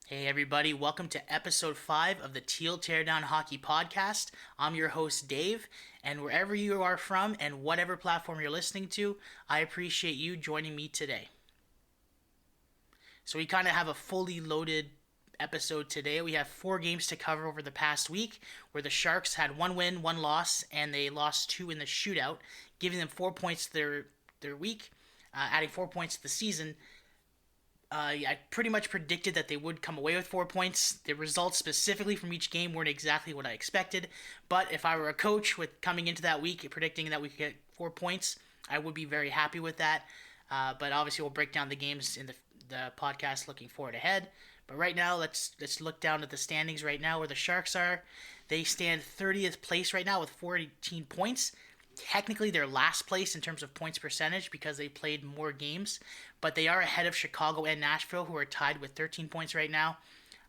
Hey everybody, welcome to episode 5 of the Teal Teardown Hockey Podcast. I'm your host Dave, and wherever you are from and whatever platform you're listening to, I appreciate you joining me today. So we kind of have a fully loaded episode today. We have 4 games to cover over the past week where the Sharks had 1 win, 1 loss, and they lost 2 in the shootout, giving them 4 points their week, adding 4 points to the season. I pretty much predicted that they would come away with 4 points. The results specifically from each game weren't exactly what I expected, but if I were a coach with coming into that week predicting that we could get 4 points, I would be very happy with that. But obviously, we'll break down the games in the podcast looking forward ahead. But right now, let's look down at the standings right now where the Sharks are. They stand 30th place right now with 14 points. Technically, they're last place in terms of points percentage because they played more games, but they are ahead of Chicago and Nashville, who are tied with 13 points right now.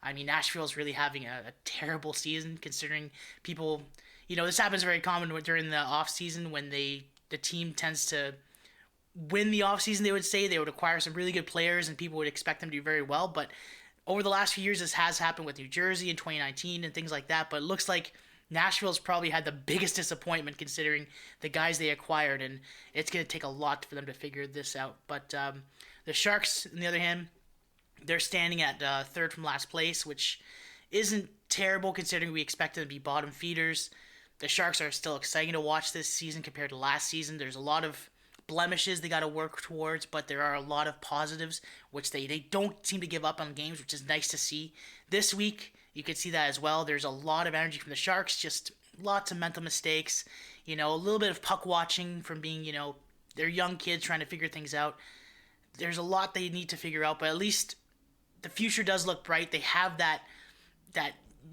I mean, Nashville is really having a terrible season considering people. This happens very common during the off season when the team tends to win the off season. They would say they would acquire some really good players, and people would expect them to do very well. But over the last few years, this has happened with New Jersey in 2019 and things like that. But it looks like Nashville's probably had the biggest disappointment considering the guys they acquired, and it's going to take a lot for them to figure this out. But the Sharks, on the other hand, they're standing at third from last place, which isn't terrible considering we expect them to be bottom feeders. The Sharks are still exciting to watch this season compared to last season. There's a lot of blemishes they got to work towards, but there are a lot of positives, which they don't seem to give up on games, which is nice to see. This week, you could see that as well. There's a lot of energy from the Sharks, just lots of mental mistakes, a little bit of puck watching from being, they're young kids trying to figure things out. There's a lot they need to figure out, but at least the future does look bright. They have that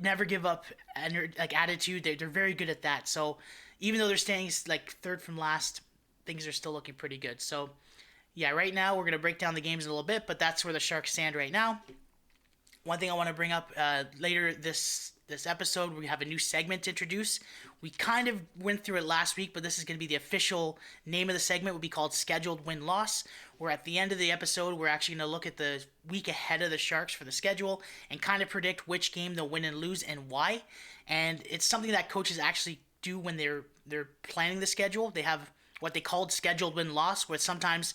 never give up attitude. They're very good at that. So even though they're standing like third from last, things are still looking pretty good. So yeah, right now we're gonna break down the games in a little bit, but that's where the Sharks stand right now. One thing I want to bring up later this episode, we have a new segment to introduce. We kind of went through it last week, but this is going to be the official name of the segment. It will be called Scheduled Win Loss. Where at the end of the episode, we're actually going to look at the week ahead of the Sharks for the schedule and kind of predict which game they'll win and lose and why. And it's something that coaches actually do when they're planning the schedule. They have what they called scheduled win loss, where sometimes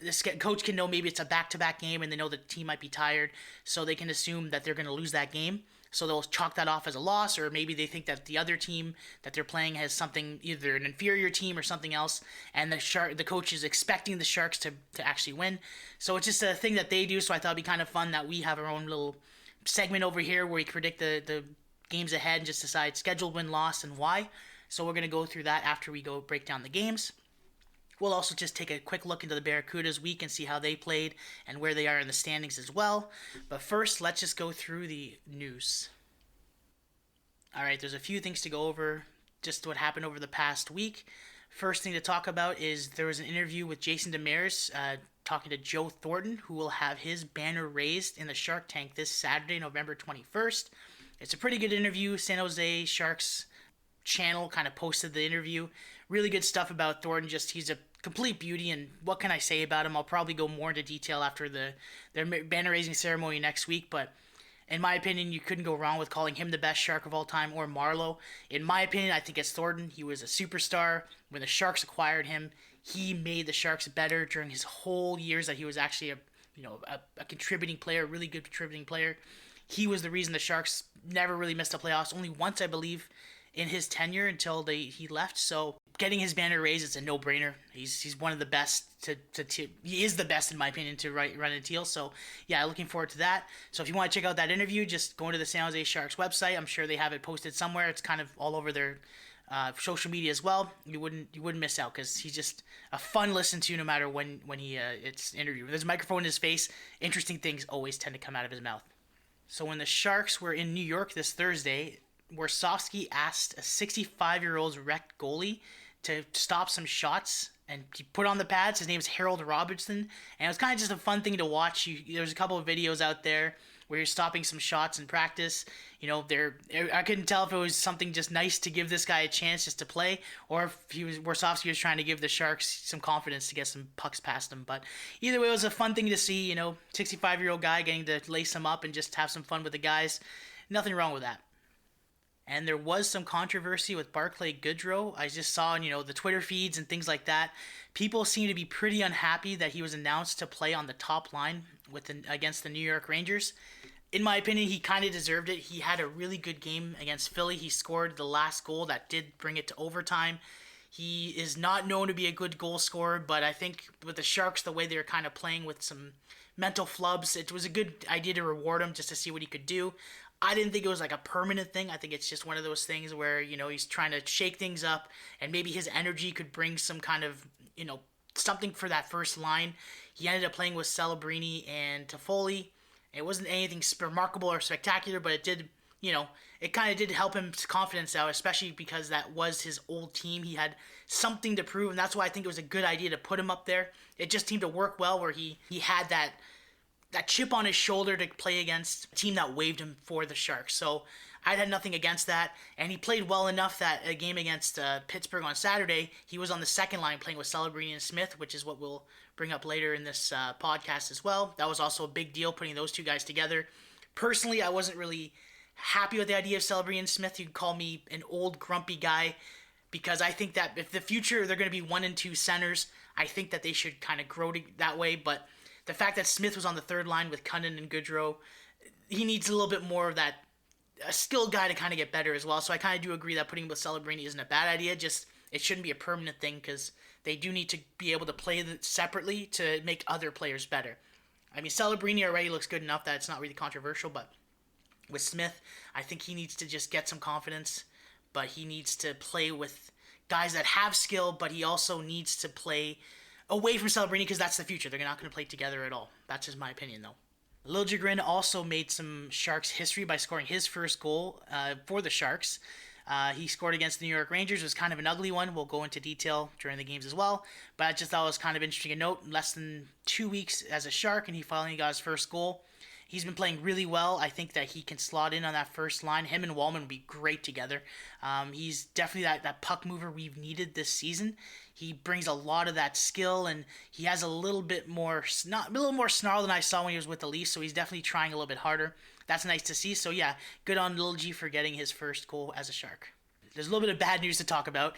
the coach can know maybe it's a back-to-back game and they know the team might be tired, so they can assume that they're going to lose that game. So they'll chalk that off as a loss, or maybe they think that the other team that they're playing has something, either an inferior team or something else, and the coach is expecting the Sharks to actually win. So it's just a thing that they do, so I thought it'd be kind of fun that we have our own little segment over here where we predict the games ahead and just decide scheduled win, loss, and why. So we're going to go through that after we go break down the games. We'll also just take a quick look into the Barracuda's week and see how they played and where they are in the standings as well. But first, let's just go through the news. All right, there's a few things to go over, just what happened over the past week. First thing to talk about is there was an interview with Jason Demers talking to Joe Thornton, who will have his banner raised in the Shark Tank this Saturday, November 21st. It's a pretty good interview. San Jose Sharks channel kind of posted the interview. Really good stuff about Thornton. Just he's a complete beauty, and what can I say about him? I'll probably go more into detail after their banner raising ceremony next week, but in my opinion, you couldn't go wrong with calling him the best Shark of all time, or Marleau. In my opinion, I think it's Thornton. He was a superstar. When the Sharks acquired him, he made the Sharks better during his whole years that he was actually a contributing player, a really good contributing player. He was the reason the Sharks never really missed the playoffs. Only once, I believe, in his tenure until he left. So getting his banner raised is a no-brainer. He's one of the best he is the best in my opinion to run in teal. So yeah, looking forward to that. So if you want to check out that interview, just go into the San Jose Sharks website. I'm sure they have it posted somewhere. It's kind of all over their social media as well. You wouldn't miss out because he's just a fun listen to no matter when he it's interviewed. There's a microphone in his face. Interesting things always tend to come out of his mouth. So when the Sharks were in New York this Thursday, Warsofsky asked a 65-year-old wrecked goalie to stop some shots and he put on the pads. His name is Harold Robertson, and it was kind of just a fun thing to watch. There's a couple of videos out there where you're stopping some shots in practice. I couldn't tell if it was something just nice to give this guy a chance just to play, or if Warsofsky was trying to give the Sharks some confidence to get some pucks past them. But either way, it was a fun thing to see. 65-year-old guy getting to lace him up and just have some fun with the guys. Nothing wrong with that. And there was some controversy with Barclay Goodrow. I just saw, the Twitter feeds and things like that. People seem to be pretty unhappy that he was announced to play on the top line against the New York Rangers. In my opinion, he kind of deserved it. He had a really good game against Philly. He scored the last goal that did bring it to overtime. He is not known to be a good goal scorer, but I think with the Sharks, the way they were kind of playing with some mental flubs, it was a good idea to reward him just to see what he could do. I didn't think it was like a permanent thing. I think it's just one of those things where, he's trying to shake things up and maybe his energy could bring some kind of, something for that first line. He ended up playing with Celebrini and Toffoli. It wasn't anything remarkable or spectacular, but it did, it kind of did help him confidence out, especially because that was his old team. He had something to prove, and that's why I think it was a good idea to put him up there. It just seemed to work well where he had that chip on his shoulder to play against a team that waived him for the Sharks. So I had nothing against that, and he played well enough that a game against Pittsburgh on Saturday, he was on the second line playing with Celebrini and Smith, which is what we'll bring up later in this podcast as well. That was also a big deal, putting those two guys together. Personally, I wasn't really happy with the idea of Celebrini and Smith. You could call me an old grumpy guy, because I think that if the future they're going to be 1 and 2 centers, I think that they should kind of grow that way, but the fact that Smith was on the third line with Cunnin and Goodrow, he needs a little bit more of that a skilled guy to kind of get better as well. So I kind of do agree that putting him with Celebrini isn't a bad idea. Just it shouldn't be a permanent thing because they do need to be able to play separately to make other players better. I mean, Celebrini already looks good enough that it's not really controversial, but with Smith, I think he needs to just get some confidence, but he needs to play with guys that have skill, but he also needs to play away from Celebrini because that's the future. They're not going to play together at all. That's just my opinion, though. Liljegren also made some Sharks history by scoring his first goal for the Sharks. He scored against the New York Rangers. It was kind of an ugly one. We'll go into detail during the games as well. But I just thought it was kind of interesting to note. Less than 2 weeks as a Shark, and he finally got his first goal. He's been playing really well. I think that he can slot in on that first line. Him and Wallman would be great together. He's definitely that puck mover we've needed this season. He brings a lot of that skill, and he has a little more snarl than I saw when he was with the Leafs. So he's definitely trying a little bit harder. That's nice to see. So yeah, good on Lil G for getting his first goal as a Shark. There's a little bit of bad news to talk about.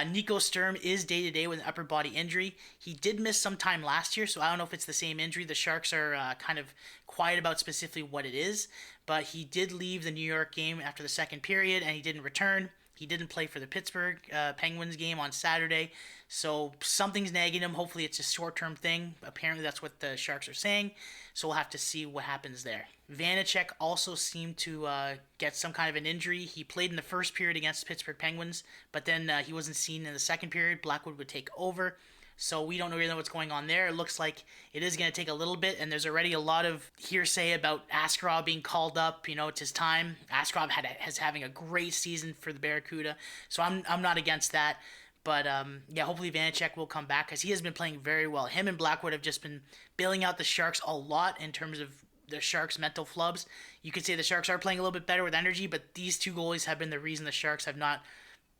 Nico Sturm is day-to-day with an upper body injury. He did miss some time last year, so I don't know if it's the same injury. The Sharks are kind of quiet about specifically what it is, but he did leave the New York game after the second period, and he didn't return. He didn't play for the Pittsburgh Penguins game on Saturday, so something's nagging him. Hopefully it's a short-term thing. Apparently that's what the Sharks are saying, so we'll have to see what happens there. Vanacek also seemed to get some kind of an injury. He played in the first period against the Pittsburgh Penguins, but then he wasn't seen in the second period. Blackwood would take over, so we don't really know what's going on there. It looks like it is going to take a little bit, and there's already a lot of hearsay about Askarov being called up. It's his time. Askarov has having a great season for the Barracuda, so I'm not against that. But yeah, hopefully Vanacek will come back because he has been playing very well. Him and Blackwood have just been bailing out the Sharks a lot in terms of the Sharks' mental flubs. You could say the Sharks are playing a little bit better with energy, but these two goalies have been the reason the Sharks have not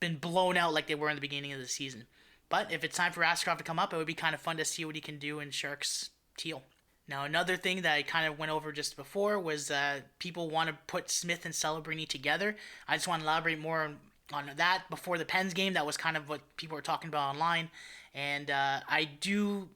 been blown out like they were in the beginning of the season. But if it's time for Askarov to come up, it would be kind of fun to see what he can do in Sharks teal. Now, another thing that I kind of went over just before was people want to put Smith and Celebrini together. I just want to elaborate more on that. Before the Pens game, that was kind of what people were talking about online. And I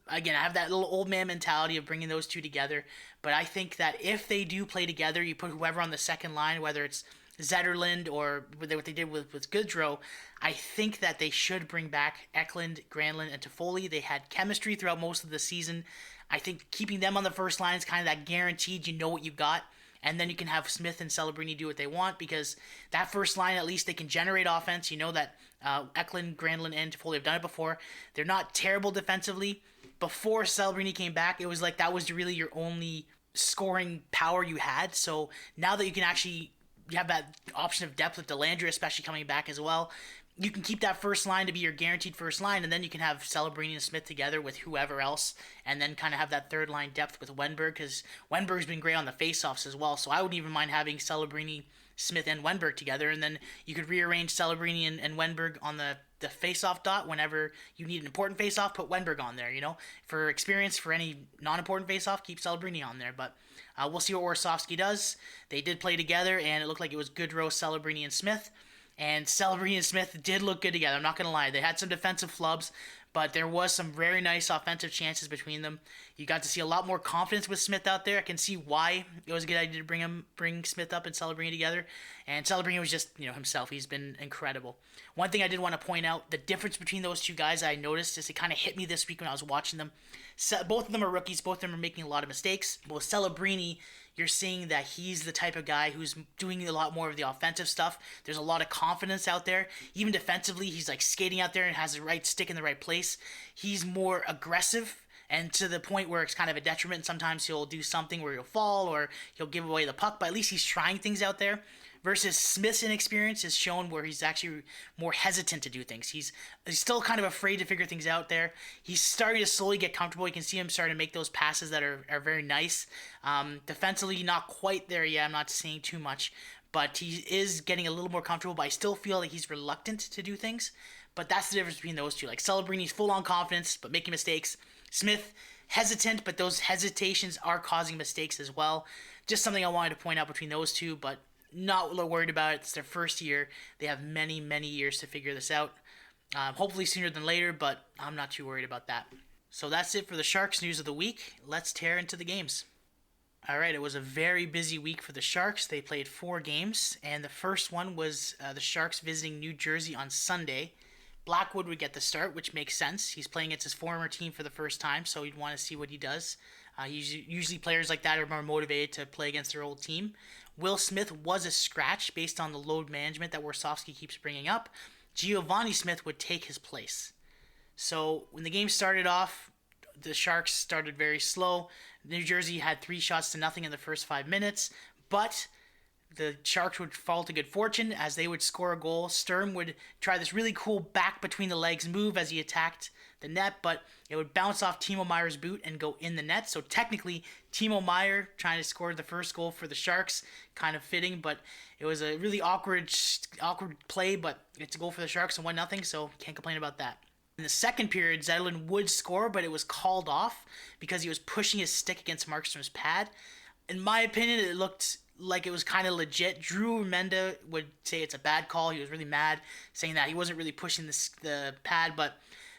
have that little old man mentality of bringing those two together. But I think that if they do play together, you put whoever on the second line, whether it's Zetterlund or what they did with Goodrow, I think that they should bring back Eklund, Granlund, and Toffoli. They had chemistry throughout most of the season. I think keeping them on the first line is kind of that guaranteed you know what you got. And then you can have Smith and Celebrini do what they want because that first line, at least they can generate offense. You know that Eklund, Granlund, and Toffoli have done it before. They're not terrible defensively. Before Celebrini came back, it was like that was really your only scoring power you had. So now that you can actually you have that option of depth with Delandria especially coming back as well, you can keep that first line to be your guaranteed first line, and then you can have Celebrini and Smith together with whoever else, and then kind of have that third line depth with Wenberg, because Wenberg's been great on the faceoffs as well. So I wouldn't even mind having Celebrini, Smith, and Wenberg together, and then you could rearrange Celebrini and Wenberg on the face-off dot whenever you need an important face-off. Put Wenberg on there, for experience. For any non-important face-off, keep Celebrini on there. But we'll see what Warsofsky does. They did play together, and it looked like it was Goodrow, Celebrini, and Smith. And Celebrini and Smith did look good together. I'm not going to lie. They had some defensive flubs, but there was some very nice offensive chances between them. You got to see a lot more confidence with Smith out there. I can see why it was a good idea to bring Smith up and Celebrini together. And Celebrini was just, himself. He's been incredible. One thing I did want to point out, the difference between those two guys I noticed is it kind of hit me this week when I was watching them. Both of them are rookies. Both of them are making a lot of mistakes. But with Celebrini, you're seeing that he's the type of guy who's doing a lot more of the offensive stuff. There's a lot of confidence out there. Even defensively, he's like skating out there and has the right stick in the right place. He's more aggressive, and to the point where it's kind of a detriment. Sometimes he'll do something where he'll fall or he'll give away the puck, but at least he's trying things out there. Versus Smith's inexperience is shown where he's actually more hesitant to do things. He's still kind of afraid to figure things out there. He's starting to slowly get comfortable. You can see him starting to make those passes that are very nice. Defensively, not quite there yet. I'm not saying too much. But he is getting a little more comfortable, but I still feel like he's reluctant to do things. But that's the difference between those two. Like Celebrini's full-on confidence, but making mistakes. Smith, hesitant, but those hesitations are causing mistakes as well. Just something I wanted to point out between those two, but not worried about it. It's their first year. They have many, many years to figure this out. Hopefully sooner than later, but I'm not too worried about that. So that's it for the Sharks news of the week. Let's tear into the games. All right, it was a very busy week for the Sharks. They played 4 games, and the first one was the Sharks visiting New Jersey on Sunday. Blackwood would get the start, which makes sense. He's playing against his former team for the first time, so you'd want to see what he does. Usually players like that are more motivated to play against their old team. Will Smith was a scratch based on the load management that Warsofsky keeps bringing up. Giovanni Smith would take his place. So when the game started off, the Sharks started very slow. New Jersey had 3-0 in the first 5 minutes, but the Sharks would fall to good fortune as they would score a goal. Sturm would try this really cool back between the legs move as he attacked the net, but it would bounce off Timo Meier's boot and go in the net. So technically, Timo Meier trying to score the first goal for the Sharks, kind of fitting, but it was a really awkward play, but it's a goal for the Sharks and 1-0, so can't complain about that. In the second period, Zetterlund would score, but it was called off because he was pushing his stick against Markstrom's pad. In my opinion, it looked like it was kind of legit. Drew Remenda would say it's a bad call. He was really mad, saying that he wasn't really pushing the pad, but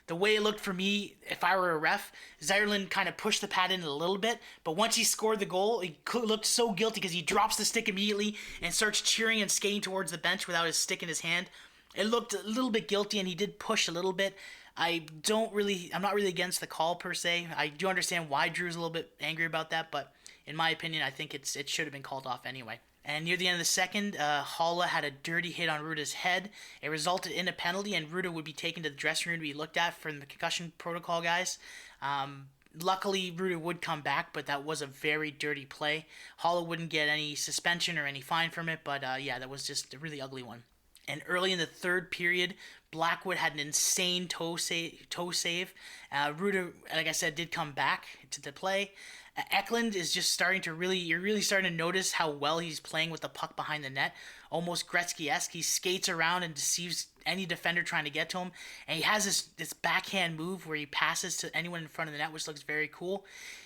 the way it looked for me, if I were a ref, Zetterlund kind of pushed the pad in a little bit, but once he scored the goal, he looked so guilty because he drops the stick immediately and starts cheering and skating towards the bench without his stick in his hand. It looked a little bit guilty, and he did push a little bit. I'm not really against the call per se. I do understand why Drew's a little bit angry about that, but in my opinion, I think it should have been called off anyway. And near the end of the second, Haula had a dirty hit on Ruda's head. It resulted in a penalty, and Ruda would be taken to the dressing room to be looked at from the concussion protocol guys. Luckily, Ruda would come back, but that was a very dirty play. Haula wouldn't get any suspension or any fine from it, but that was just a really ugly one. And early in the third period, Blackwood had an insane toe save. Ruda, like I said, did come back to the play. Eklund is just you're really starting to notice how well he's playing with the puck behind the net. Almost Gretzky-esque. He skates around and deceives any defender trying to get to him. And he has this backhand move where he passes to anyone in front of the net, which looks very cool.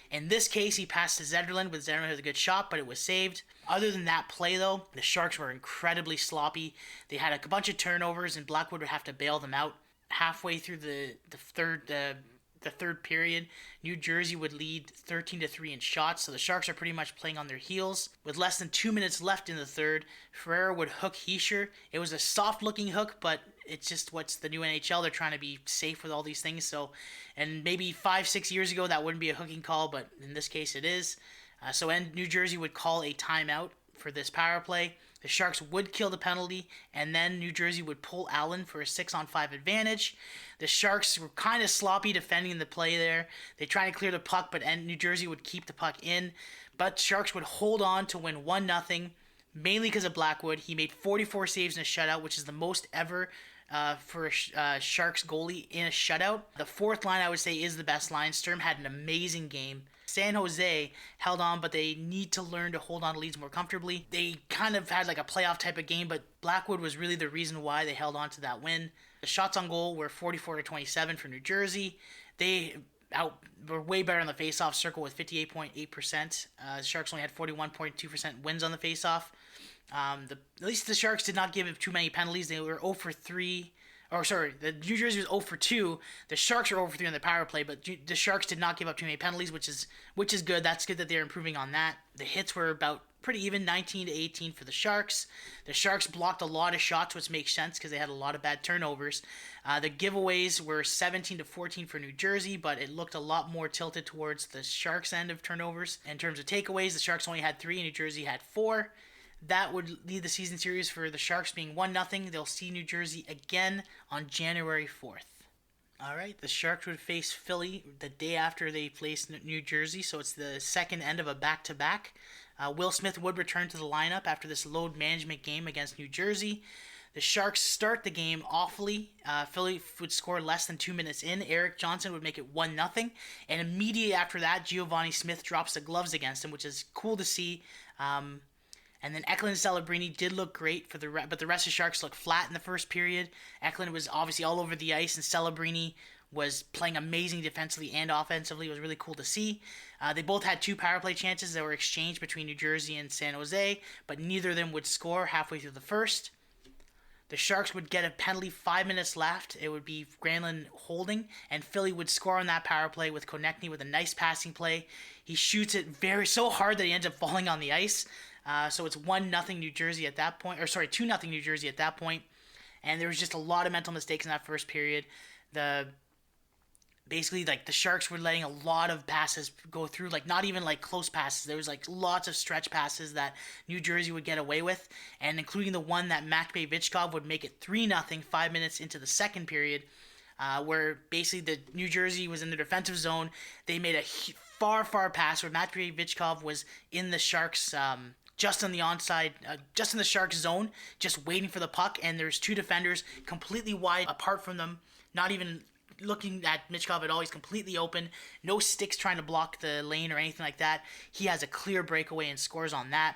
In this case, he passed to Zetterlund, but Zetterlund had a good shot, but it was saved. Other than that play, though, the Sharks were incredibly sloppy. They had a bunch of turnovers, and Blackwood would have to bail them out. Halfway through the third period, New Jersey would lead 13-3 in shots, so the Sharks are pretty much playing on their heels. With less than 2 minutes left in the third, Ferreira would hook Hischier. It was a soft-looking hook, but it's just what's the new NHL. They're trying to be safe with all these things. So, and maybe 5-6 years ago, that wouldn't be a hooking call, but in this case, it is. New Jersey would call a timeout for this power play. The Sharks would kill the penalty, and then New Jersey would pull Allen for a 6-on-5 advantage. The Sharks were kind of sloppy defending the play there. They tried to clear the puck, but New Jersey would keep the puck in. But Sharks would hold on to win 1-0, mainly because of Blackwood. He made 44 saves in a shutout, which is the most ever for a Sharks goalie in a shutout. The fourth line, I would say, is the best line. Sturm had an amazing game. San Jose held on, but they need to learn to hold on to leads more comfortably. They kind of had like a playoff type of game, but Blackwood was really the reason why they held on to that win. The shots on goal were 44-27 for New Jersey. They were way better on the faceoff circle with 58.8%. The Sharks only had 41.2% wins on the faceoff. At least the Sharks did not give up too many penalties. They were 0 for 3. The New Jersey was 0 for 2. The Sharks were 0 for 3 on the power play, but the Sharks did not give up too many penalties, which is good. That's good that they're improving on that. The hits were about pretty even, 19-18 for the Sharks. The Sharks blocked a lot of shots, which makes sense because they had a lot of bad turnovers. The giveaways were 17-14 for New Jersey, but it looked a lot more tilted towards the Sharks' end of turnovers. In terms of takeaways, the Sharks only had 3 and New Jersey had 4. That would lead the season series for the Sharks being 1-0. They'll see New Jersey again on January 4th. All right, the Sharks would face Philly the day after they faced New Jersey, so it's the second end of a back-to-back. Will Smith would return to the lineup after this load management game against New Jersey. The Sharks start the game awfully. Philly would score less than 2 minutes in. Eric Johnson would make it 1-0. And immediately after that, Giovanni Smith drops the gloves against him, which is cool to see. And then Eklund and Celebrini did look great but the rest of the Sharks looked flat in the first period. Eklund was obviously all over the ice, and Celebrini was playing amazing defensively and offensively. It was really cool to see. They both had 2 power play chances that were exchanged between New Jersey and San Jose, but neither of them would score halfway through the first. The Sharks would get a penalty 5 minutes left. It would be Granlund holding, and Philly would score on that power play with Konechny with a nice passing play. He shoots it so hard that he ends up falling on the ice. So it's 1-0 New Jersey at that point, 2-0 New Jersey at that point. And there was just a lot of mental mistakes in that first period. Basically, the Sharks were letting a lot of passes go through, not even close passes. There was lots of stretch passes that New Jersey would get away with, and including the one that Matvei Vichkov would make it 3-0 5 minutes into the second period, where basically the New Jersey was in the defensive zone. They made a far pass where Matvei Vichkov was in the Sharks' just on the onside, just in the Sharks zone, just waiting for the puck, and there's 2 defenders completely wide apart from them, not even looking at Michkov at all. He's completely open, no sticks trying to block the lane or anything like that. He has a clear breakaway and scores on that.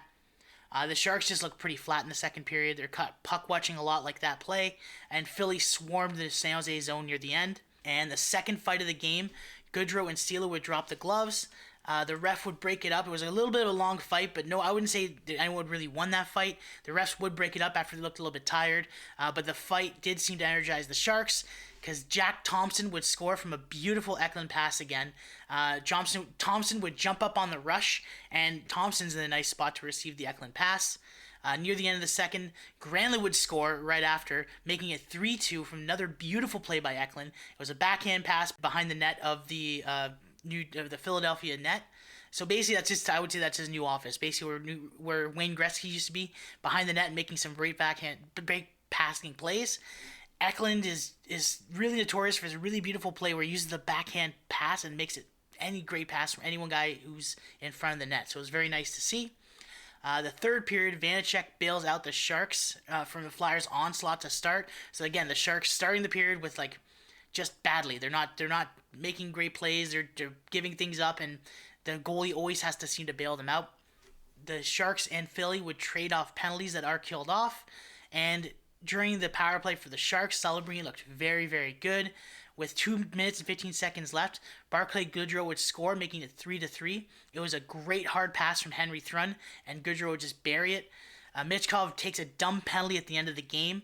The Sharks just look pretty flat in the second period. They're puck watching a lot like that play, and Philly swarmed the San Jose zone near the end. And the second fight of the game, Goodrow and Steele would drop the gloves. The ref would break it up. It was a little bit of a long fight, but no, I wouldn't say that anyone really won that fight. The refs would break it up after they looked a little bit tired, but the fight did seem to energize the Sharks because Jack Thompson would score from a beautiful Eklund pass again. Thompson would jump up on the rush, and Thompson's in a nice spot to receive the Eklund pass. Near the end of the second, Granlund would score right after, making it 3-2 from another beautiful play by Eklund. It was a backhand pass behind the net of the Philadelphia net. So basically, I would say that's his new office. Basically, where Wayne Gretzky used to be, behind the net, and making some great passing plays. Eklund is really notorious for his really beautiful play where he uses the backhand pass and makes it any great pass from any one guy who's in front of the net. So it was very nice to see. The third period, Vanacek bails out the Sharks from the Flyers' onslaught to start. So again, the Sharks starting the period with just badly. They're not making great plays. They're giving things up, and the goalie always has to seem to bail them out. The Sharks and Philly would trade off penalties that are killed off, and during the power play for the Sharks, Celebrini looked very, very good. With 2 minutes and 15 seconds left, Barclay Goodrow would score, making it 3-3. It was a great hard pass from Henry Thrun, and Goodrow would just bury it. Michkov takes a dumb penalty at the end of the game,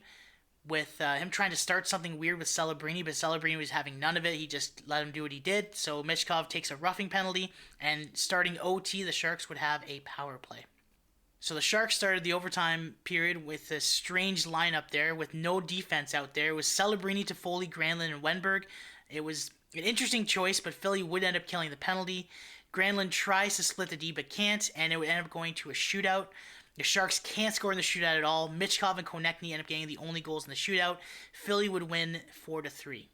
with him trying to start something weird with Celebrini, but Celebrini was having none of it. He just let him do what he did. So Michkov takes a roughing penalty, and starting OT, the Sharks would have a power play. So the Sharks started the overtime period with a strange lineup there with no defense out there. It was Celebrini, Toffoli, Granlund, and Wenberg. It was an interesting choice, but Philly would end up killing the penalty. Granlund tries to split the D but can't, and it would end up going to a shootout. The Sharks can't score in the shootout at all. Michkov and Konechny end up getting the only goals in the shootout. Philly would win 4-3.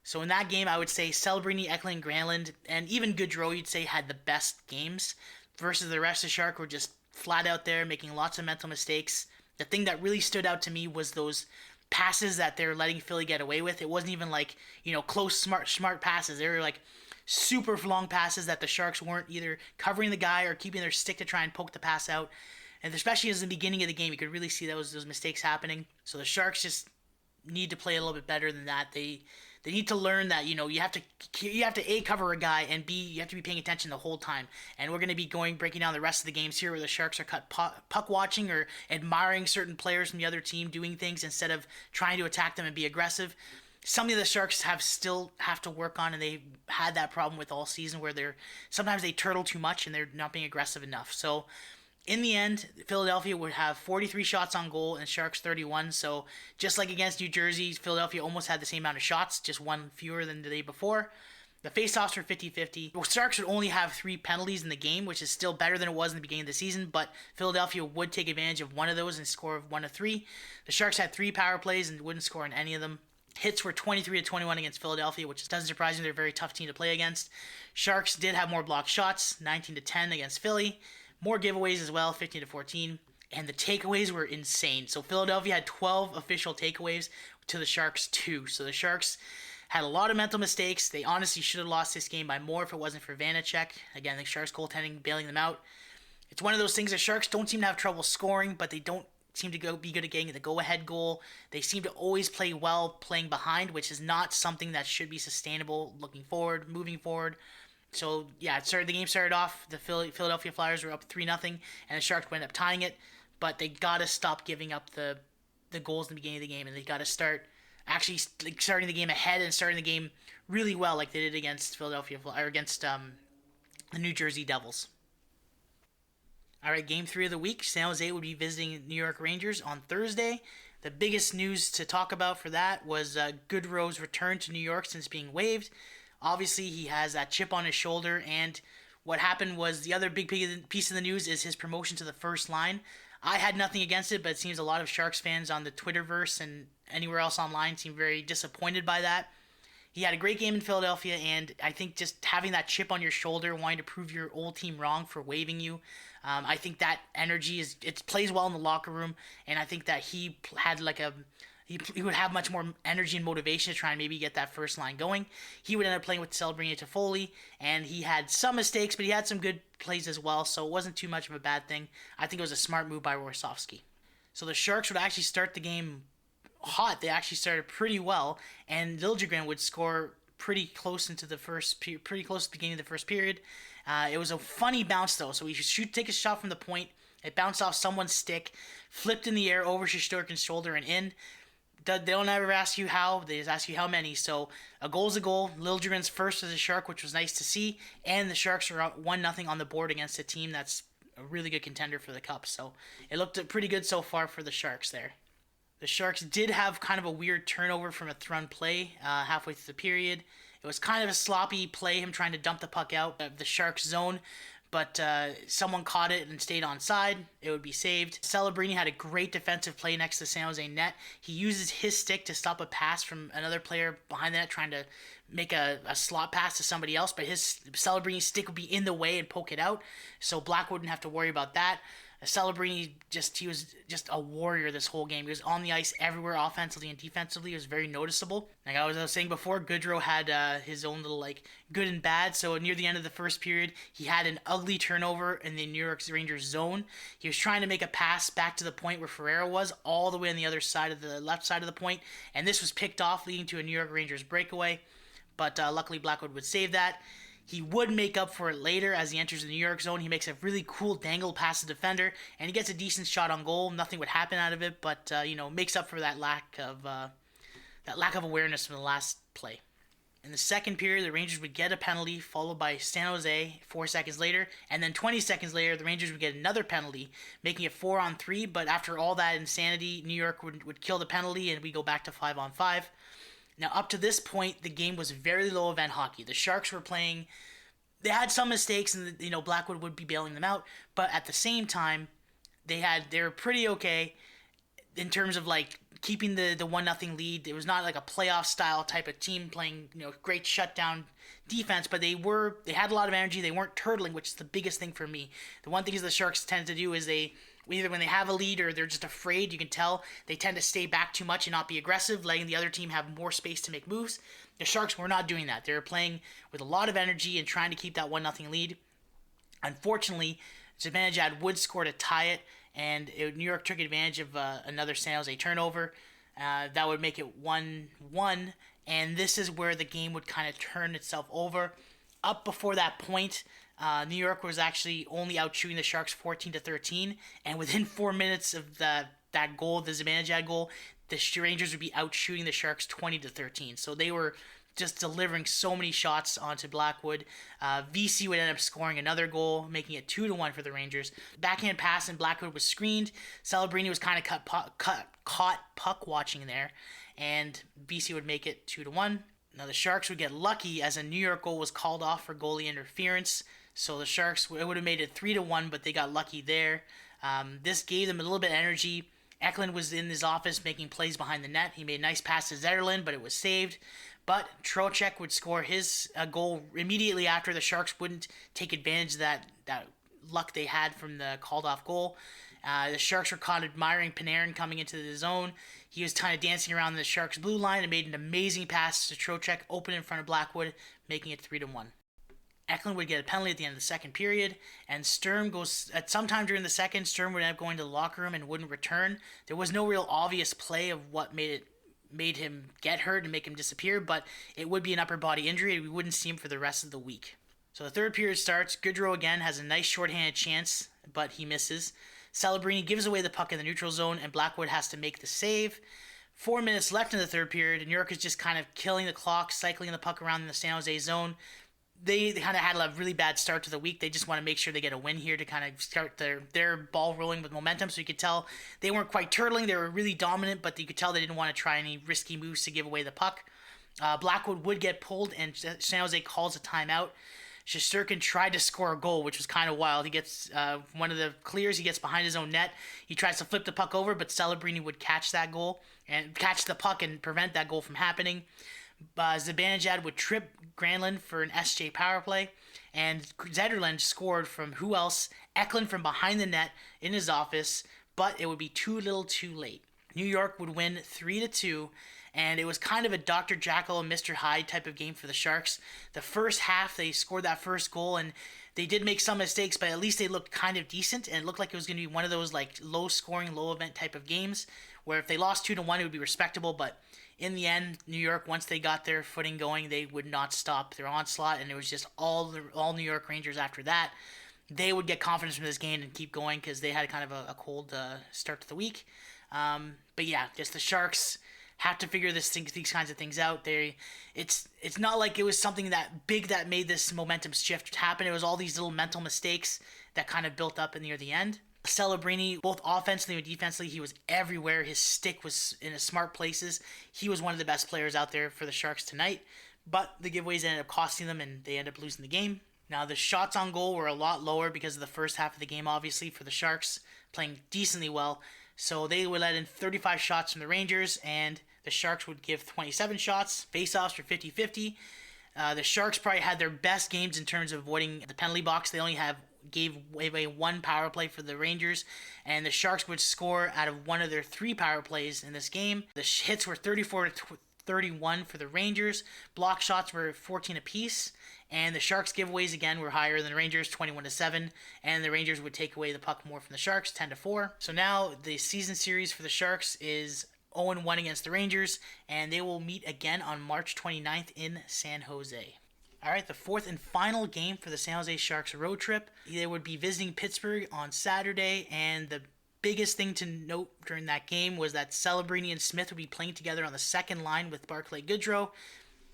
So in that game, I would say Celebrini, Eklund, Granlund, and even Goodrow, you'd say, had the best games, versus the rest of the Sharks were just flat out there, making lots of mental mistakes. The thing that really stood out to me was those passes that they're letting Philly get away with. It wasn't even like, close, smart passes. They were like super long passes that the Sharks weren't either covering the guy or keeping their stick to try and poke the pass out. And especially as the beginning of the game, you could really see those mistakes happening. So the Sharks just need to play a little bit better than that. They need to learn that you have to A, cover a guy, and B, you have to be paying attention the whole time. And we're going to be breaking down the rest of the games here where the Sharks are puck watching or admiring certain players from the other team doing things instead of trying to attack them and be aggressive. Something the Sharks still have to work on, and they had that problem with all season where sometimes they turtle too much and they're not being aggressive enough. So in the end, Philadelphia would have 43 shots on goal and Sharks 31. So just like against New Jersey, Philadelphia almost had the same amount of shots, just one fewer than the day before. The faceoffs were 50-50. The Sharks would only have 3 penalties in the game, which is still better than it was in the beginning of the season, but Philadelphia would take advantage of one of those and score 1 of 3. The Sharks had 3 power plays and wouldn't score on any of them. Hits were 23-21 against Philadelphia, which doesn't surprise me. They're a very tough team to play against. Sharks did have more blocked shots, 19-10 against Philly. More giveaways as well, 15-14. And the takeaways were insane. So Philadelphia had 12 official takeaways to the Sharks 2. So the Sharks had a lot of mental mistakes. They honestly should have lost this game by more if it wasn't for Vanacek. Again, the Sharks goaltending bailing them out. It's one of those things. The Sharks don't seem to have trouble scoring, but they don't seem to be good at getting the go-ahead goal. They seem to always play well playing behind, which is not something that should be sustainable moving forward. So, yeah, the game started off, the Philadelphia Flyers were up 3-0, and the Sharks wound up tying it, but they got to stop giving up the goals in the beginning of the game, and they got to start actually starting the game ahead and starting the game really well like they did against the New Jersey Devils. All right, Game 3 of the week, San Jose would be visiting New York Rangers on Thursday. The biggest news to talk about for that was Goodrow's return to New York since being waived. Obviously, he has that chip on his shoulder, and what happened was the other big piece of the news is his promotion to the first line. I had nothing against it, but it seems a lot of Sharks fans on the Twitterverse and anywhere else online seem very disappointed by that. He had a great game in Philadelphia, and I think just having that chip on your shoulder, wanting to prove your old team wrong for waiving you, I think that energy it plays well in the locker room, and I think that he had he would have much more energy and motivation to try and maybe get that first line going. He would end up playing with Celebrini Toffoli, and he had some mistakes, but he had some good plays as well, so it wasn't too much of a bad thing. I think it was a smart move by Warsofsky. So the Sharks would actually start the game hot. They actually started pretty well, and Liljegren would score pretty close to the beginning of the first period. It was a funny bounce though, so he take a shot from the point. It bounced off someone's stick, flipped in the air over Shesterkin's shoulder and in. They don't ever ask you how, they just ask you how many. So a goal's a goal. Liljegren's first as a Shark, which was nice to see, and the Sharks are up 1-0 on the board against a team that's a really good contender for the Cup. So it looked pretty good so far for the Sharks there. The Sharks did have kind of a weird turnover from a thrown play halfway through the period. It was kind of a sloppy play, him trying to dump the puck out of the Sharks zone, but someone caught it and stayed onside. It would be saved. Celebrini had a great defensive play next to the San Jose net. He uses his stick to stop a pass from another player behind the net trying to make a slot pass to somebody else, but his Celebrini's stick would be in the way and poke it out, so Black wouldn't have to worry about that. Celebrini, he was just a warrior this whole game. He was on the ice everywhere, offensively and defensively. It was very noticeable. Like I was saying before, Goodrow had his own little good and bad. So near the end of the first period, he had an ugly turnover in the New York Rangers zone. He was trying to make a pass back to the point where Ferreira was, all the way on the other side of the left side of the point, and this was picked off, leading to a New York Rangers breakaway. But luckily, Blackwood would save that. He would make up for it later as he enters the New York zone. He makes a really cool dangle past the defender, and he gets a decent shot on goal. Nothing would happen out of it, but makes up for that lack of awareness from the last play. In the second period, the Rangers would get a penalty, followed by San Jose 4 seconds later, and then 20 seconds later, the Rangers would get another penalty, making it 4-on-3. But after all that insanity, New York would kill the penalty, and we go back to 5-on-5. Now, up to this point, the game was very low-event hockey. The Sharks were playing. They had some mistakes, and Blackwood would be bailing them out. But at the same time, they were pretty okay. in terms of like keeping the 1-0 lead. It was not like a playoff style type of team playing, great shutdown defense, but they had a lot of energy. They weren't turtling, which is the biggest thing for me. The one thing is the Sharks tend to do is they either when they have a lead or they're just afraid, you can tell they tend to stay back too much and not be aggressive, letting the other team have more space to make moves. The Sharks were not doing that. They were playing with a lot of energy and trying to keep that 1-0 lead. Unfortunately, Zibanejad would score to tie it, and New York took advantage of another San Jose turnover. That would make it 1-1, and this is where the game would kind of turn itself over. Up before that point, New York was actually only out shooting the Sharks 14-13, and within 4 minutes of that goal, the Zibanejad goal, the Rangers would be out shooting the Sharks 20-13. So they were just delivering so many shots onto Blackwood. VC would end up scoring another goal, making it 2-1 for the Rangers. Backhand pass and Blackwood was screened. Celebrini was kind of caught puck watching there, and VC would make it 2-1. Now the Sharks would get lucky as a New York goal was called off for goalie interference. So the Sharks, it would have made it 3-1, but they got lucky there. This gave them a little bit of energy. Eklund was in his office making plays behind the net. He made a nice pass to Zetterlund, but it was saved. But Trocheck would score his goal immediately after. The Sharks wouldn't take advantage of that luck they had from the called-off goal. The Sharks were caught admiring Panarin coming into the zone. He was kind of dancing around the Sharks' blue line and made an amazing pass to Trocheck, open in front of Blackwood, making it 3-1. Eklund would get a penalty at the end of the second period, and Sturm goes at some time during the second. Sturm would end up going to the locker room and wouldn't return. There was no real obvious play of what made him get hurt and make him disappear, but it would be an upper body injury, and we wouldn't see him for the rest of the week. So the third period starts. Goodrow again has a nice shorthanded chance, but he misses. Celebrini gives away the puck in the neutral zone, and Blackwood has to make the save. 4 minutes left in the third period, and New York is just kind of killing the clock, cycling the puck around in the San Jose zone. They kind of had a really bad start to the week. They just want to make sure they get a win here to kind of start their ball rolling with momentum. So you could tell they weren't quite turtling. They were really dominant, but you could tell they didn't want to try any risky moves to give away the puck. Blackwood would get pulled, and San Jose calls a timeout. Shesterkin tried to score a goal, which was kind of wild. He gets one of the clears. He gets behind his own net. He tries to flip the puck over, but Celebrini would catch that goal and catch the puck and prevent that goal from happening. Zibanejad would trip Granlund for an SJ power play, and Zetterlund scored from who else? Eklund from behind the net in his office, but it would be too little too late. New York would win 3-2, and it was kind of a Dr. Jekyll and Mr. Hyde type of game for the Sharks. The first half, they scored that first goal, and they did make some mistakes, but at least they looked kind of decent, and it looked like it was going to be one of those like low-scoring, low-event type of games, where if they lost 2-1, it would be respectable, but in the end, New York, once they got their footing going, they would not stop their onslaught, and it was just all New York Rangers after that. They would get confidence from this game and keep going because they had kind of a cold start to the week. But yeah, just the Sharks have to figure these kinds of things out. It's not like it was something that big that made this momentum shift happen. It was all these little mental mistakes that kind of built up near the end. Celebrini, both offensively and defensively, he was everywhere. His stick was in smart places. He was one of the best players out there for the Sharks tonight. But the giveaways ended up costing them, and they ended up losing the game. Now, the shots on goal were a lot lower because of the first half of the game, obviously, for the Sharks, playing decently well. So they would let in 35 shots from the Rangers, and the Sharks would give 27 shots. Faceoffs were 50-50. The Sharks probably had their best games in terms of avoiding the penalty box. They only gave away one power play for the Rangers, and the Sharks would score out of one of their 3 power plays in this game. The hits were 34-31 for the Rangers. Block shots were 14 apiece, and the Sharks giveaways again were higher than the Rangers, 21-7, and the Rangers would take away the puck more from the Sharks, 10-4. So now the season series for the Sharks is 0-1 against the Rangers, and they will meet again on March 29th in San Jose. All right, the fourth and final game for the San Jose Sharks road trip. They would be visiting Pittsburgh on Saturday, and the biggest thing to note during that game was that Celebrini and Smith would be playing together on the second line with Barclay Goodrow.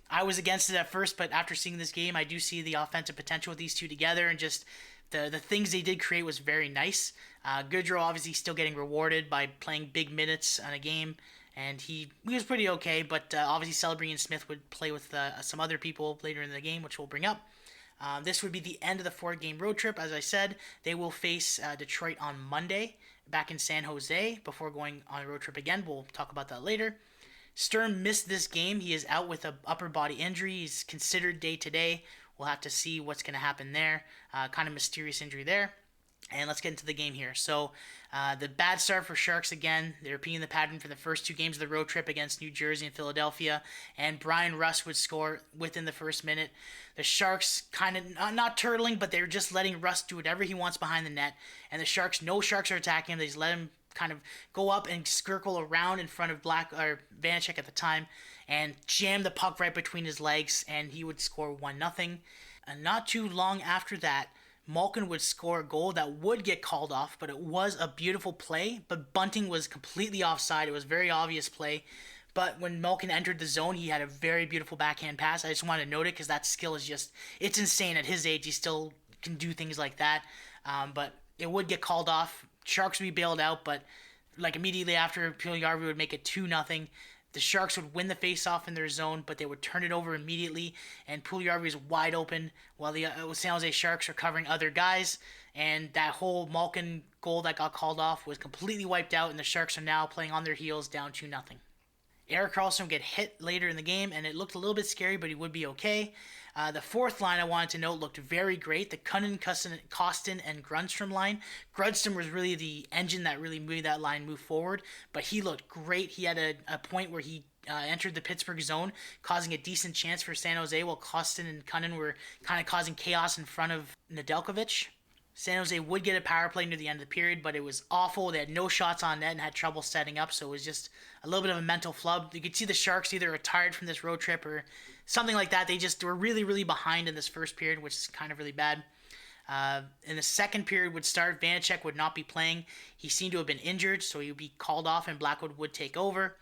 I was against it at first, but after seeing this game, I do see the offensive potential with these two together, and just the things they did create was very nice. Goodrow obviously still getting rewarded by playing big minutes on a game, and he was pretty okay, but obviously Celebrini and Smith would play with some other people later in the game, which we'll bring up. This would be the end of the 4-game road trip. As I said, they will face Detroit on Monday back in San Jose before going on a road trip again. We'll talk about that later. Stern missed this game. He is out with an upper body injury. He's considered day to day. We'll have to see what's going to happen there. Kind of mysterious injury there. And let's get into the game here. So, the bad start for Sharks again. They're repeating the pattern for the first 2 games of the road trip against New Jersey and Philadelphia. And Brian Rust would score within the first minute. The Sharks kind of not turtling, but they're just letting Rust do whatever he wants behind the net. And the Sharks, no Sharks are attacking him. They just let him kind of go up and circle around in front of Vanacek at the time and jam the puck right between his legs, and he would score 1-0. And not too long after that, Malkin would score a goal that would get called off, but it was a beautiful play. But Bunting was completely offside. It was a very obvious play. But when Malkin entered the zone, he had a very beautiful backhand pass. I just wanted to note it because that skill is just, it's insane. At his age, he still can do things like that. But it would get called off. Sharks would be bailed out, but like immediately after, Pittburgh would make it 2-0. The Sharks would win the face-off in their zone, but they would turn it over immediately, and Pittburgh is wide open while the San Jose Sharks are covering other guys, and that whole Malkin goal that got called off was completely wiped out, and the Sharks are now playing on their heels down 2-0. Eric Carlson would get hit later in the game, and it looked a little bit scary, but he would be okay. The fourth line I wanted to note looked very great. The Cunnin, Kostin, and Grundstrom line. Grundstrom was really the engine that really made that line move forward, but he looked great. He had a point where he entered the Pittsburgh zone, causing a decent chance for San Jose, while Kostin and Cunnin were kind of causing chaos in front of Nedeljkovic. San Jose would get a power play near the end of the period, but it was awful. They had no shots on net and had trouble setting up, so it was just a little bit of a mental flub. You could see the Sharks either retired from this road trip or something like that. They just were really, really behind in this first period, which is kind of really bad. In the second period would start. Vanacek would not be playing. He seemed to have been injured, so he would be called off and Blackwood would take over.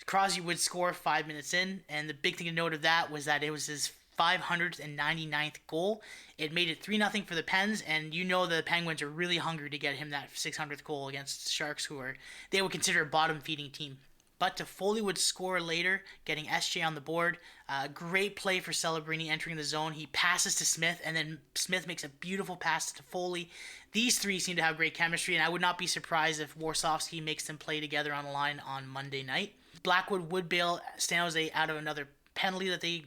Crosby would score 5 minutes in, and the big thing to note of that was that it was his 599th goal. It made it 3-0 for the Pens, and you know the Penguins are really hungry to get him that 600th goal against the Sharks, who they would consider a bottom-feeding team. But Toffoli would score later, getting SJ on the board. Great play for Celebrini entering the zone. He passes to Smith, and then Smith makes a beautiful pass to Toffoli. These three seem to have great chemistry, and I would not be surprised if Warsofsky makes them play together on the line on Monday night. Blackwood would bail San Jose out of another penalty that they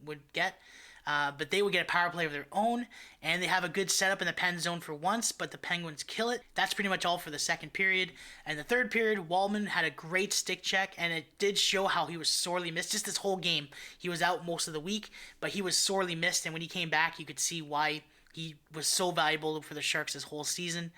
would get. But they would get a power play of their own, and they have a good setup in the pen zone for once, but the Penguins kill it. That's pretty much all for the second period. And the third period, Wallman had a great stick check, and it did show how he was sorely missed. Just this whole game, he was out most of the week, but he was sorely missed, and when he came back, you could see why he was so valuable for the Sharks this whole season.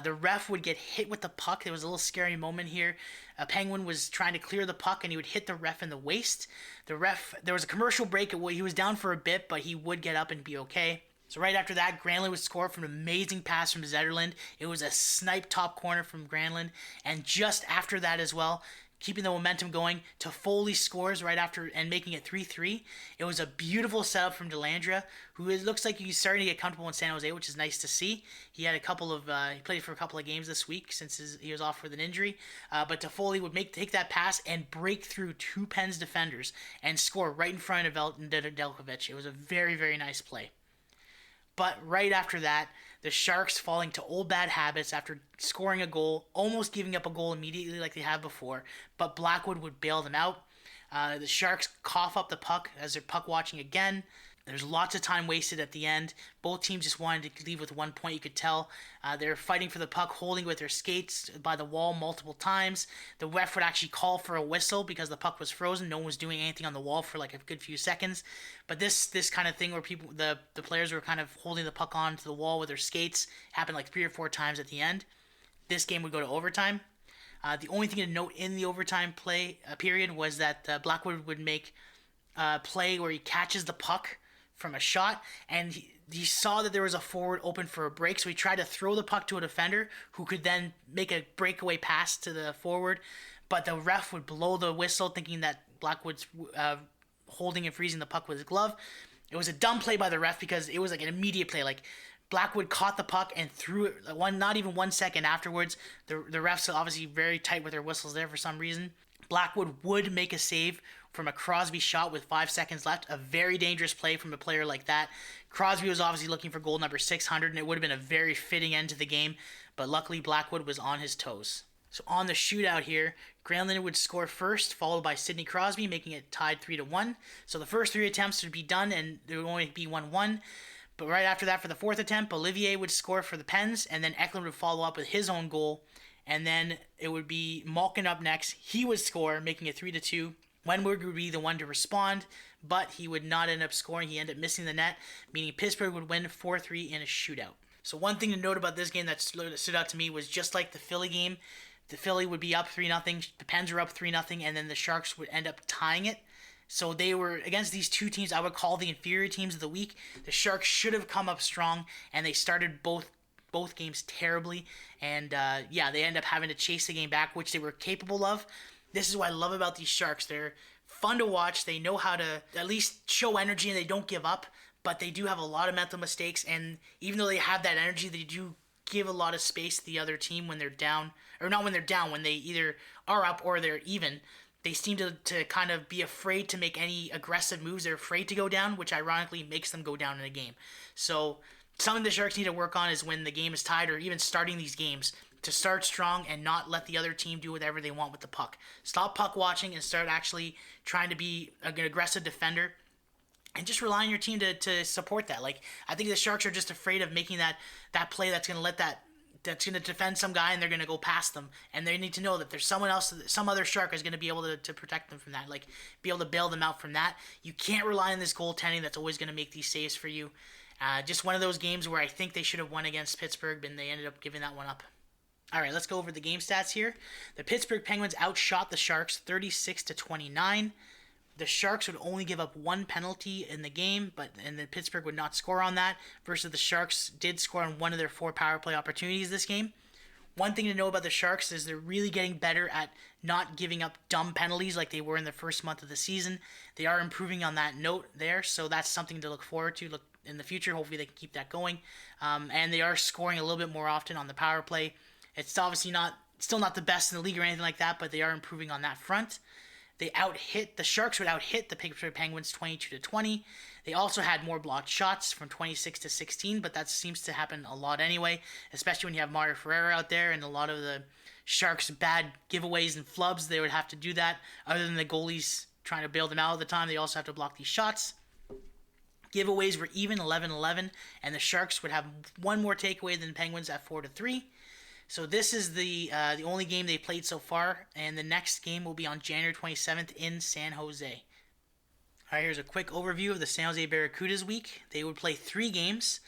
The ref would get hit with the puck. There was a little scary moment here. A Penguin was trying to clear the puck, and he would hit the ref in the waist. There was a commercial break. He was down for a bit, but he would get up and be okay. So right after that, Granlund would score from an amazing pass from Zetterlund. It was a snipe top corner from Granlund. And just after that as well, keeping the momentum going, Toffoli scores right after and making it 3-3. It was a beautiful setup from Dellandrea, who looks like he's starting to get comfortable in San Jose, which is nice to see. He had he played for a couple of games this week since he was off with an injury. But Toffoli would take that pass and break through two Pens defenders and score right in front of Nedeljkovic. It was a very, very nice play. But right after that, the Sharks falling to old bad habits after scoring a goal, almost giving up a goal immediately like they have before, but Blackwood would bail them out. The Sharks cough up the puck as they're puck watching again. There's lots of time wasted at the end. Both teams just wanted to leave with 1 point, you could tell. They're fighting for the puck, holding with their skates by the wall multiple times. The ref would actually call for a whistle because the puck was frozen. No one was doing anything on the wall for like a good few seconds. But this kind of thing where the players were kind of holding the puck onto the wall with their skates happened like 3 or 4 times at the end. This game would go to overtime. The only thing to note in the overtime period was that Blackwood would make a play where he catches the puck from a shot, and he saw that there was a forward open for a break, so he tried to throw the puck to a defender who could then make a breakaway pass to the forward, but the ref would blow the whistle thinking that Blackwood's holding and freezing the puck with his glove. It was a dumb play by the ref because it was like an immediate play. Like Blackwood caught the puck and threw it not even 1 second afterwards. The refs are obviously very tight with their whistles there for some reason. Blackwood would make a save from a Crosby shot with 5 seconds left. A very dangerous play from a player like that. Crosby was obviously looking for goal number 600, and it would have been a very fitting end to the game, but luckily Blackwood was on his toes. So on the shootout here, Granlund would score first, followed by Sidney Crosby, making it tied 3-1. So the first 3 attempts would be done, and there would only be 1-1. But right after that, for the 4th attempt, Olivier would score for the Pens, and then Eklund would follow up with his own goal. And then it would be Malkin up next. He would score, making it 3-2. Wenberg would be the one to respond, but he would not end up scoring. He ended up missing the net, meaning Pittsburgh would win 4-3 in a shootout. So one thing to note about this game that stood out to me was just like the Philly game, the Philly would be up 3-0, the Pens were up 3-0, and then the Sharks would end up tying it. So they were, against these two teams, I would call the inferior teams of the week. The Sharks should have come up strong, and they started both games terribly. And they end up having to chase the game back, which they were capable of. This is what I love about these Sharks. They're fun to watch. They know how to at least show energy, and they don't give up. But they do have a lot of mental mistakes, and even though they have that energy, they do give a lot of space to the other team when they're down, or not when they're down, when they either are up or they're even. They seem to kind of be afraid to make any aggressive moves. They're afraid to go down, which ironically makes them go down in a game. So something the Sharks need to work on is when the game is tied, or even starting these games, to start strong and not let the other team do whatever they want with the puck. Stop puck watching and start actually trying to be an aggressive defender. And just rely on your team to support that. Like, I think the Sharks are just afraid of making that play that's going to defend some guy, and they're going to go past them. And they need to know that there's someone else, some other Shark is going to be able to protect them from that. Like, be able to bail them out from that. You can't rely on this goaltending that's always going to make these saves for you. Just one of those games where I think they should have won against Pittsburgh, but they ended up giving that one up. All right, let's go over the game stats here. The Pittsburgh Penguins outshot the Sharks 36-29. The Sharks would only give up 1 penalty in the game, and the Pittsburgh would not score on that, versus the Sharks did score on one of their 4 power play opportunities this game. One thing to know about the Sharks is they're really getting better at not giving up dumb penalties like they were in the first month of the season. They are improving on that note there, so that's something to look forward to in the future. Hopefully they can keep that going. And they are scoring a little bit more often on the power play. It's obviously still not the best in the league or anything like that, but they are improving on that front. The Sharks would out-hit the Pittsburgh Penguins 22-20. They also had more blocked shots from 26-16, but that seems to happen a lot anyway, especially when you have Mario Ferreira out there, and a lot of the Sharks' bad giveaways and flubs, they would have to do that. Other than the goalies trying to bail them out all the time, they also have to block these shots. Giveaways were even 11-11, and the Sharks would have one more takeaway than the Penguins at 4-3. So this is the only game they played so far, and the next game will be on January 27th in San Jose. All right, here's a quick overview of the San Jose Barracuda's week. They would play 3 games.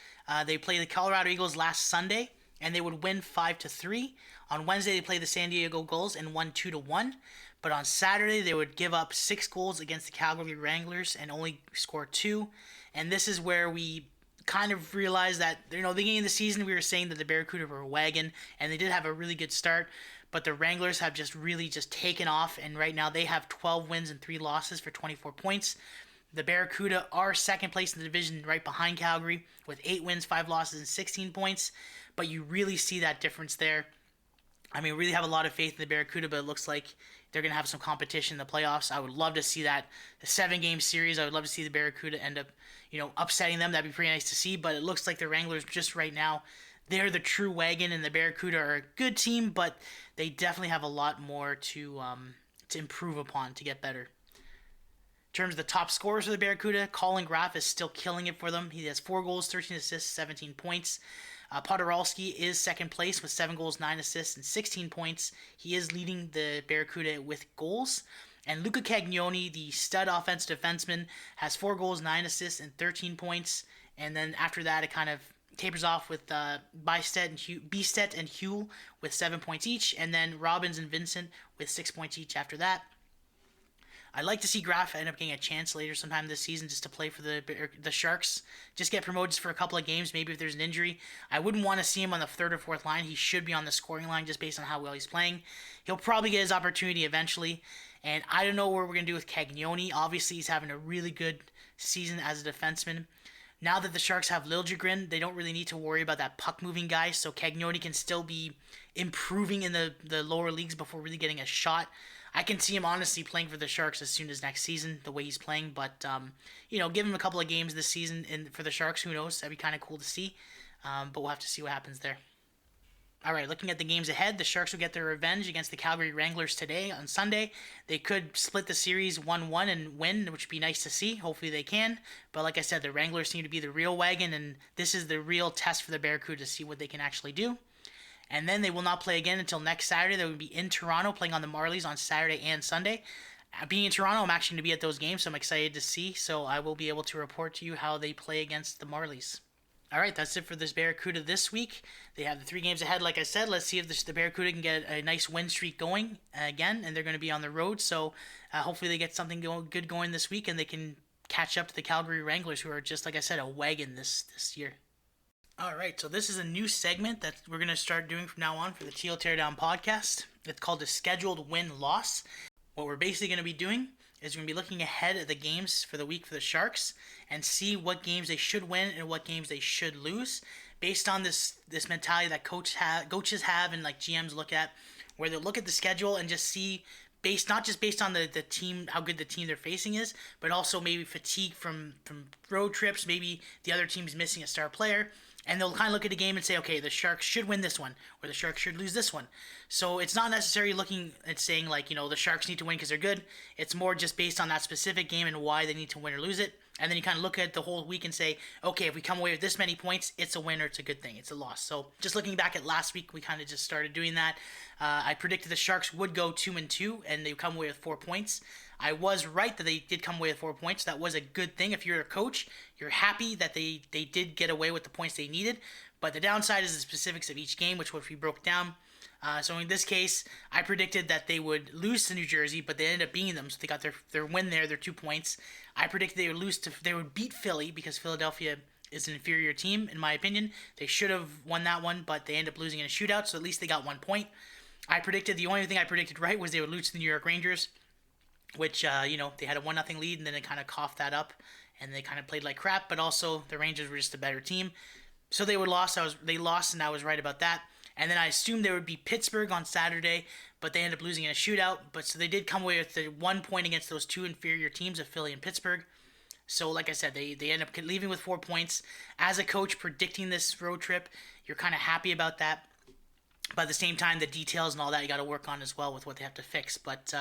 They play the Colorado Eagles last Sunday, and they would win 5-3. On Wednesday, they play the San Diego Gulls and won 2-1. But on Saturday, they would give up 6 goals against the Calgary Wranglers and only score 2. And this is where we kind of realized that, the beginning of the season, we were saying that the Barracuda were a wagon, and they did have a really good start, but the Wranglers have just really taken off, and right now they have 12 wins and 3 losses for 24 points. The Barracuda are second place in the division right behind Calgary with 8 wins, 5 losses, and 16 points, but you really see that difference there. I mean, really have a lot of faith in the Barracuda, but it looks like they're going to have some competition in the playoffs. I would love to see that. The 7-game series, I would love to see the Barracuda end up, upsetting them. That'd be pretty nice to see, but it looks like the Wranglers just right now, they're the true wagon, and the Barracuda are a good team, but they definitely have a lot more to improve upon to get better. In terms of the top scorers for the Barracuda, Colin Graff is still killing it for them. He has 4 goals, 13 assists, 17 points. Podorowski is second place with 7 goals, 9 assists, and 16 points. He is leading the Barracuda with goals. And Luca Cagnoni, the stud offensive defenseman, has 4 goals, 9 assists, and 13 points. And then after that, it kind of tapers off with Bystedt and Huell with 7 points each. And then Robbins and Vincent with 6 points each after that. I'd like to see Graff end up getting a chance later sometime this season just to play for the Sharks. Just get promoted for a couple of games, maybe if there's an injury. I wouldn't want to see him on the 3rd or 4th line. He should be on the scoring line just based on how well he's playing. He'll probably get his opportunity eventually. And I don't know what we're going to do with Cagnoni. Obviously, he's having a really good season as a defenseman. Now that the Sharks have Liljegren, they don't really need to worry about that puck-moving guy, so Cagnoni can still be improving in the lower leagues before really getting a shot. I can see him honestly playing for the Sharks as soon as next season, the way he's playing. But give him a couple of games this season for the Sharks. Who knows? That'd be kind of cool to see. But we'll have to see what happens there. All right, looking at the games ahead, the Sharks will get their revenge against the Calgary Wranglers today on Sunday. They could split the series 1-1 and win, which would be nice to see. Hopefully they can. But like I said, the Wranglers seem to be the real wagon, and this is the real test for the Barracuda to see what they can actually do. And then they will not play again until next Saturday. They will be in Toronto playing on the Marlies on Saturday and Sunday. Being in Toronto, I'm actually going to be at those games, so I'm excited to see. So I will be able to report to you how they play against the Marlies. All right, that's it for this Barracuda this week. They have the 3 games ahead, like I said. Let's see if the Barracuda can get a nice win streak going again, and they're going to be on the road. So hopefully they get something good going this week, and they can catch up to the Calgary Wranglers, who are just, like I said, a wagon this year. All right, so this is a new segment that we're going to start doing from now on for the Teal Teardown podcast. It's called the Scheduled Win-Loss. What we're basically going to be doing is we're going to be looking ahead at the games for the week for the Sharks and see what games they should win and what games they should lose based on this mentality that coaches have and like GMs look at, where they look at the schedule and just see not just based on the team, how good the team they're facing is, but also maybe fatigue from road trips, maybe the other team's missing a star player. And they'll kind of look at the game and say, okay, the Sharks should win this one, or the Sharks should lose this one. So it's not necessarily looking at saying, like, the Sharks need to win because they're good. It's more just based on that specific game and why they need to win or lose it. And then you kind of look at the whole week and say, okay, if we come away with this many points, it's a win or it's a good thing. It's a loss. So just looking back at last week, we kind of just started doing that. I predicted the Sharks would go 2-2, and they come away with 4 points. I was right that they did come away with 4 points. That was a good thing. If you're a coach, you're happy that they did get away with the points they needed. But the downside is the specifics of each game, which we broke down. So in this case, I predicted that they would lose to New Jersey, but they ended up beating them. So they got their win there, their 2 points. I predicted they would beat Philly because Philadelphia is an inferior team, in my opinion. They should have won that one, but they ended up losing in a shootout, so at least they got 1 point. The only thing I predicted right was they would lose to the New York Rangers, which, they had a 1-0 lead, and then they kind of coughed that up, and they kind of played like crap, but also the Rangers were just a better team. So they lost, and I was right about that. And then I assumed there would be Pittburgh on Saturday, but they ended up losing in a shootout. But so they did come away with the 1 point against those 2 inferior teams of Philly and Pittsburgh. So like I said, they end up leaving with 4 points. As a coach predicting this road trip, you're kind of happy about that. But at the same time, the details and all that you got to work on as well with what they have to fix. But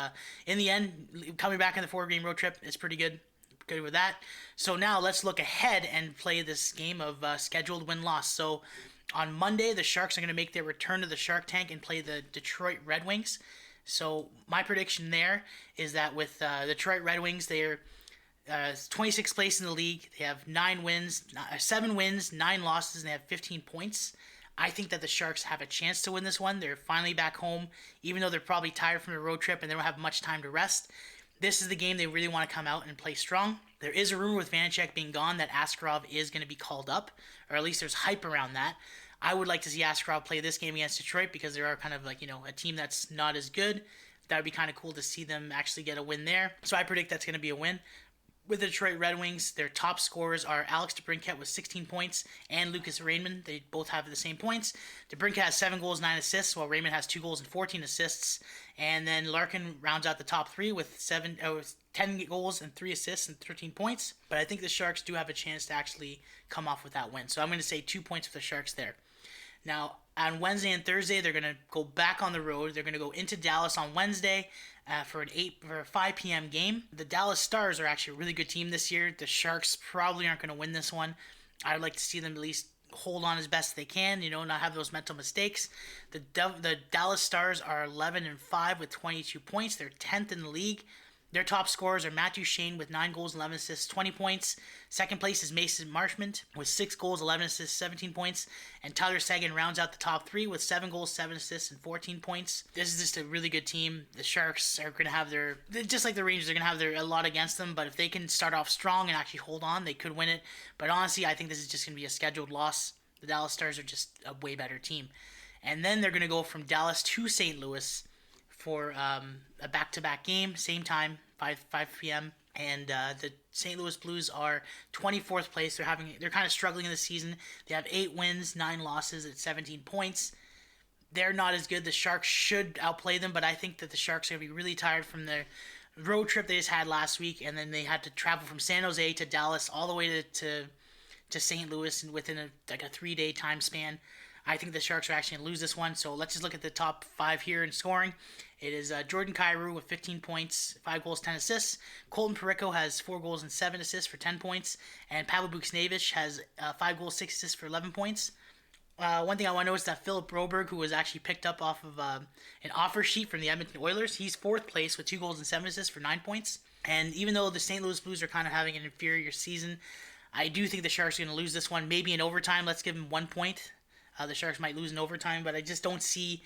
in the end, coming back in the 4-game road trip is pretty good. Good with that. So now let's look ahead and play this game of scheduled win-loss. So on Monday, the Sharks are going to make their return to the Shark Tank and play the Detroit Red Wings. So my prediction there is that with the Detroit Red Wings, they're 26th place in the league. They have 7 wins, 9 losses, and they have 15 points. I think that the Sharks have a chance to win this one. They're finally back home, even though they're probably tired from the road trip and they don't have much time to rest. This is the game they really want to come out and play strong. There is a rumor with Vanacek being gone that Askarov is going to be called up, or at least there's hype around that. I would like to see Askarov play this game against Detroit because they are kind of like, a team that's not as good. That would be kind of cool to see them actually get a win there. So I predict that's going to be a win. With the Detroit Red Wings, their top scorers are Alex DeBrincat with 16 points and Lucas Raymond. They both have the same points. DeBrincat has 7 goals, 9 assists, while Raymond has 2 goals and 14 assists. And then Larkin rounds out the top 3 with 10 goals and 3 assists and 13 points. But I think the Sharks do have a chance to actually come off with that win. So I'm going to say 2 points for the Sharks there. Now, on Wednesday and Thursday, they're going to go back on the road. They're going to go into Dallas on Wednesday for a 5 p.m. game. The Dallas Stars are actually a really good team this year. The Sharks probably aren't going to win this one. I'd like to see them at least hold on as best they can, not have those mental mistakes. The Dallas Stars are 11-5 with 22 points. They're 10th in the league. Their top scorers are Matthew Shane with 9 goals, 11 assists, 20 points. Second place is Mason Marchment with 6 goals, 11 assists, 17 points. And Tyler Seguin rounds out the top 3 with 7 goals, 7 assists, and 14 points. This is just a really good team. The Sharks are going to have just like the Rangers, they're going to have a lot against them. But if they can start off strong and actually hold on, they could win it. But honestly, I think this is just going to be a scheduled loss. The Dallas Stars are just a way better team. And then they're going to go from Dallas to St. Louis for a back-to-back game, same time, 5 p.m. And the St. Louis Blues are 24th place. They're kind of struggling in the season. They have 8 wins, 9 losses at 17 points. they're not as good. The Sharks should outplay them, but I think that the Sharks are going to be really tired from their road trip they just had last week, and then they had to travel from San Jose to Dallas all the way to St. Louis and within a 3-day time span. I think the Sharks are actually going to lose this one. So let's just look at the top 5 here in scoring. It is Jordan Kyrou with 15 points, 5 goals, 10 assists. Colton Parayko has 4 goals and 7 assists for 10 points. And Pavel Buchnevich has 5 goals, 6 assists for 11 points. One thing I want to know is that Philip Broberg, who was actually picked up off of an offer sheet from the Edmonton Oilers, he's 4th place with 2 goals and 7 assists for 9 points. And even though the St. Louis Blues are kind of having an inferior season, I do think the Sharks are going to lose this one. Maybe in overtime. Let's give them 1 point. The Sharks might lose in overtime, but I just don't see...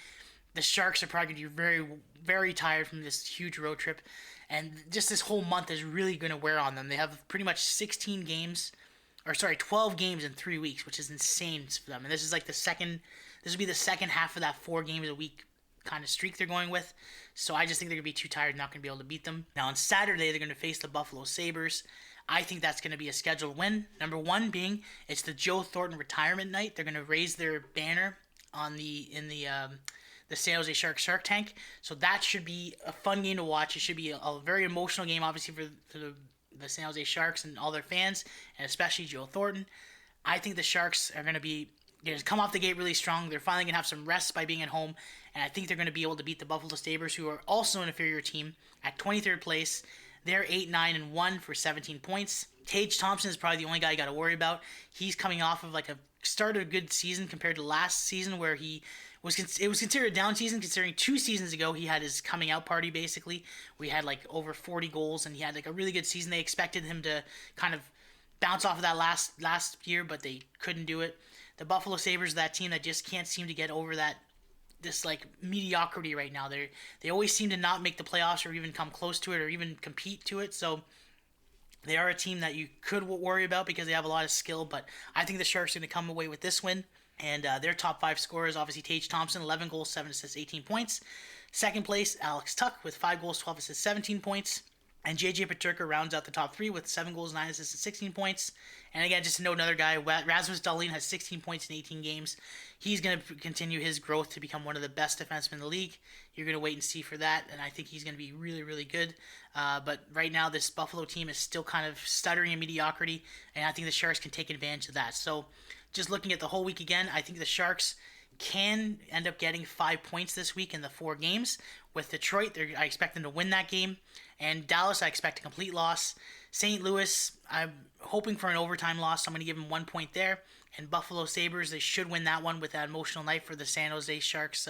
The Sharks are probably going to be very, very tired from this huge road trip. And just this whole month is really going to wear on them. They have pretty much 12 games in 3 weeks, which is insane for them. And this is like this will be the second half of that 4 games a week kind of streak they're going with. So I just think they're going to be too tired, not going to be able to beat them. Now on Saturday, they're going to face the Buffalo Sabres. I think that's going to be a scheduled win. Number one being it's the Joe Thornton retirement night. They're going to raise their banner in the San Jose Sharks Shark Tank. So that should be a fun game to watch. It should be a very emotional game, obviously, for the San Jose Sharks and all their fans, and especially Joe Thornton. I think the Sharks are going to come off the gate really strong. They're finally going to have some rest by being at home, and I think they're going to be able to beat the Buffalo Sabres, who are also an inferior team, at 23rd place. They're 8-9-1 for 17 points. Tage Thompson is probably the only guy you got to worry about. He's coming off of start of a good season compared to last season, where it was considered a down season, considering 2 seasons ago he had his coming out party, basically. We had over 40 goals, and he had a really good season. They expected him to kind of bounce off of that last year, but they couldn't do it. The Buffalo Sabres, that team that just can't seem to get over this mediocrity right now. They always seem to not make the playoffs or even come close to it or even compete to it. So they are a team that you could worry about because they have a lot of skill, but I think the Sharks are going to come away with this win. And their top 5 scorers, obviously Tage Thompson, 11 goals, 7 assists, 18 points. Second place, Alex Tuch with 5 goals, 12 assists, 17 points. And JJ Peterka rounds out the top 3 with 7 goals, 9 assists, and 16 points. And again, just to note another guy, Rasmus Dahlin has 16 points in 18 games. He's going to continue his growth to become one of the best defensemen in the league. You're going to wait and see for that, and I think he's going to be really, really good. But right now, this Buffalo team is still kind of stuttering in mediocrity, and I think the Sharks can take advantage of that. So just looking at the whole week again, I think the Sharks can end up getting 5 points this week in the 4 games. With Detroit, I expect them to win that game. And Dallas, I expect a complete loss. St. Louis, I'm hoping for an overtime loss. So I'm going to give them 1 point there. And Buffalo Sabres, they should win that one with that emotional night for the San Jose Sharks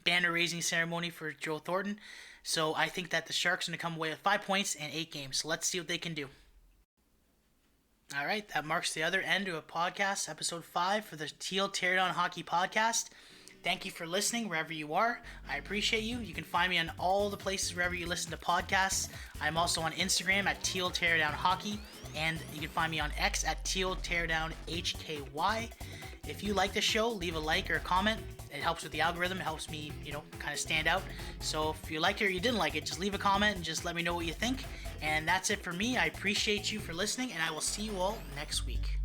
banner raising ceremony for Joe Thornton. So I think that the Sharks are going to come away with 5 points in 8 games. So let's see what they can do. All right, that marks the other end of a podcast, episode 5 for the Teal Teardown Hockey Podcast. Thank you for listening wherever you are. I appreciate you. You can find me on all the places wherever you listen to podcasts. I'm also on Instagram at Teal Teardown Hockey, and you can find me on X at Teal Teardown HKY. If you like the show, leave a like or a comment. It helps with the algorithm. It helps me, kind of stand out. So if you liked it or you didn't like it, just leave a comment and just let me know what you think. And that's it for me. I appreciate you for listening, and I will see you all next week.